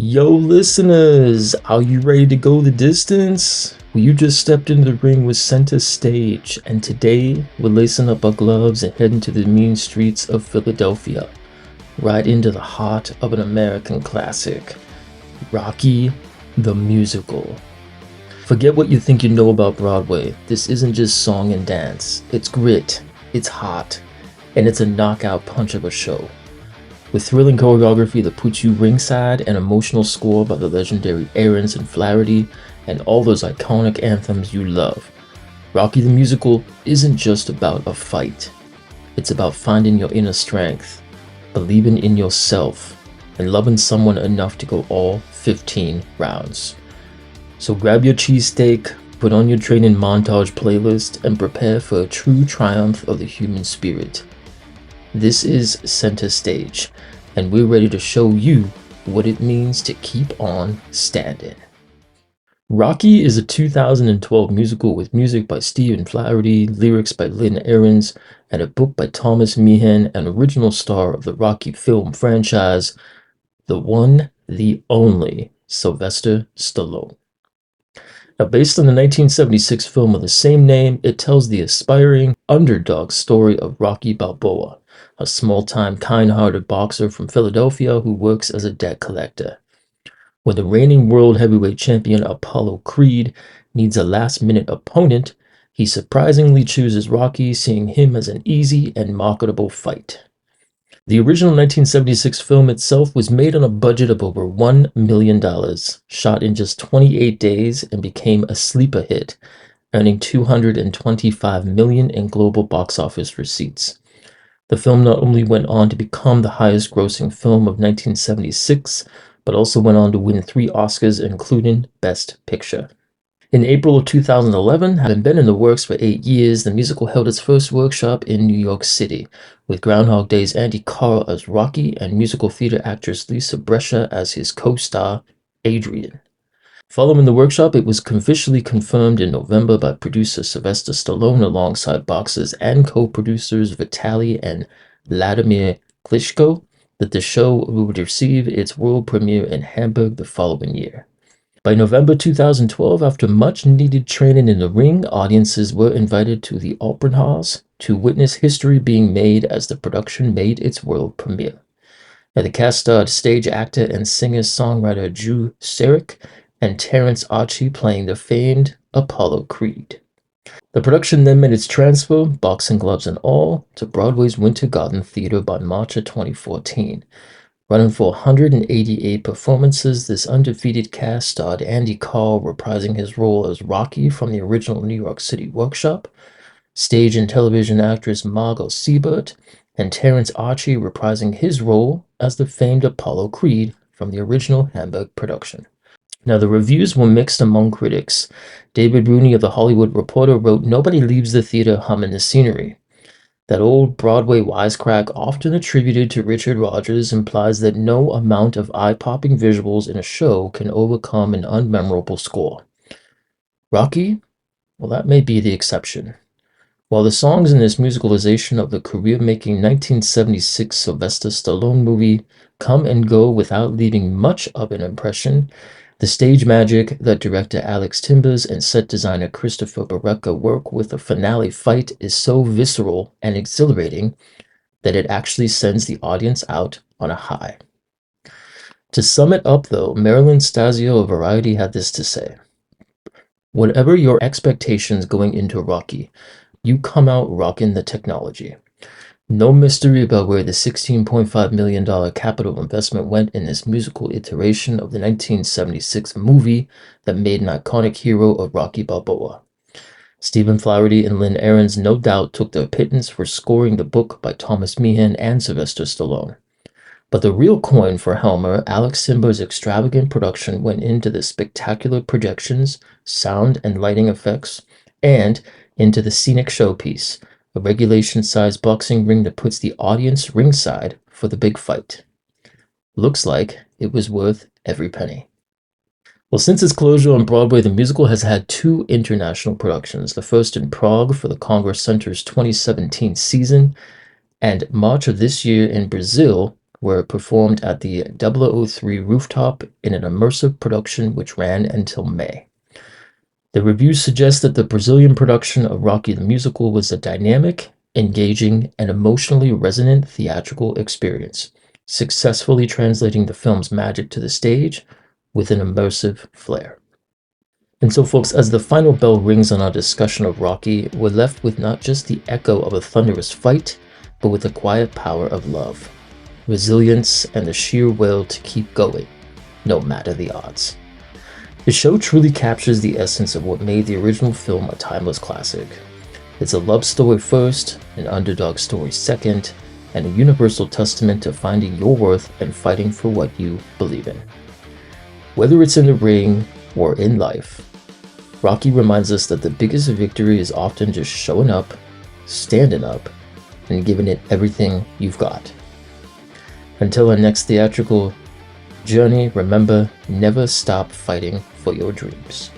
Yo, listeners, are you ready to go the distance? Well, you just stepped into the ring with Center Stage, and today we're lacing up our gloves and heading to the mean streets of Philadelphia, right into the heart of an American classic, Rocky the Musical. Forget what you think you know about Broadway. This isn't just song and dance. It's grit, it's hot, and it's a knockout punch of a show. With thrilling choreography that puts you ringside, an emotional score by the legendary Aarons and Flaherty, and all those iconic anthems you love, Rocky the Musical isn't just about a fight. It's about finding your inner strength, believing in yourself, and loving someone enough to go all 15 rounds. So grab your cheesesteak, put on your training montage playlist, and prepare for a true triumph of the human spirit. This is Center Stage, and we're ready to show you what it means to keep on standing. Rocky is a 2012 musical with music by Stephen Flaherty, lyrics by Lynn Ahrens, and a book by Thomas Meehan, an original star of the Rocky film franchise, the one, the only, Sylvester Stallone. Now, based on the 1976 film of the same name, it tells the aspiring underdog story of Rocky Balboa, a small-time, kind-hearted boxer from Philadelphia who works as a debt collector. When the reigning world heavyweight champion Apollo Creed needs a last-minute opponent, he surprisingly chooses Rocky, seeing him as an easy and marketable fight. The original 1976 film itself was made on a budget of over $1 million, shot in just 28 days, and became a sleeper hit, earning $225 million in global box office receipts. The film not only went on to become the highest-grossing film of 1976, but also went on to win 3 Oscars, including Best Picture. In April of 2011, having been in the works for 8 years, the musical held its first workshop in New York City, with Groundhog Day's Andy Karl as Rocky and musical theater actress Lisa Brescia as his co-star, Adrian. Following the workshop, it was officially confirmed in November by producer Sylvester Stallone alongside boxers and co-producers Vitaly and Vladimir Klitschko that the show would receive its world premiere in Hamburg the following year. By November 2012, after much-needed training in the ring, audiences were invited to the Opernhaus to witness history being made as the production made its world premiere. Now, the cast starred stage actor and singer-songwriter Drew Sarek and Terrence Archie playing the famed Apollo Creed. The production then made its transfer, boxing gloves and all, to Broadway's Winter Garden Theater by March of 2014. Running for 188 performances, this undefeated cast starred Andy Karl reprising his role as Rocky from the original New York City workshop, stage and television actress Margot Siebert, and Terrence Archie reprising his role as the famed Apollo Creed from the original Hamburg production. Now, the reviews were mixed among critics. David Rooney of The Hollywood Reporter wrote, "Nobody leaves the theater humming the scenery. That old Broadway wisecrack often attributed to Richard Rodgers implies that no amount of eye-popping visuals in a show can overcome an unmemorable score. Rocky? Well, that may be the exception. While the songs in this musicalization of the career-making 1976 Sylvester Stallone movie come and go without leaving much of an impression, the stage magic that director Alex Timbers and set designer Christopher Barreca work with the finale fight is so visceral and exhilarating that it actually sends the audience out on a high." To sum it up, though, Marilyn Stasio of Variety had this to say: "Whatever your expectations going into Rocky, you come out rocking the technology. No mystery about where the $16.5 million capital investment went in this musical iteration of the 1976 movie that made an iconic hero of Rocky Balboa. Stephen Flaherty and Lynn Ahrens no doubt took their pittance for scoring the book by Thomas Meehan and Sylvester Stallone. But the real coin for Helmer, Alex Timbers' extravagant production, went into the spectacular projections, sound and lighting effects, and into the scenic showpiece, a regulation-sized boxing ring that puts the audience ringside for the big fight. Looks like it was worth every penny." Well, since its closure on Broadway, the musical has had 2 international productions, the first in Prague for the Congress Center's 2017 season, and March of this year in Brazil were performed at the 003 rooftop in an immersive production which ran until May. The reviews suggest that the Brazilian production of Rocky the Musical was a dynamic, engaging, and emotionally resonant theatrical experience, successfully translating the film's magic to the stage with an immersive flair. And so, folks, as the final bell rings on our discussion of Rocky, we're left with not just the echo of a thunderous fight, but with the quiet power of love, resilience, and the sheer will to keep going, no matter the odds. The show truly captures the essence of what made the original film a timeless classic. It's a love story first, an underdog story second, and a universal testament to finding your worth and fighting for what you believe in. Whether it's in the ring or in life, Rocky reminds us that the biggest victory is often just showing up, standing up, and giving it everything you've got. Until our next theatrical journey, remember, never stop fighting for your dreams.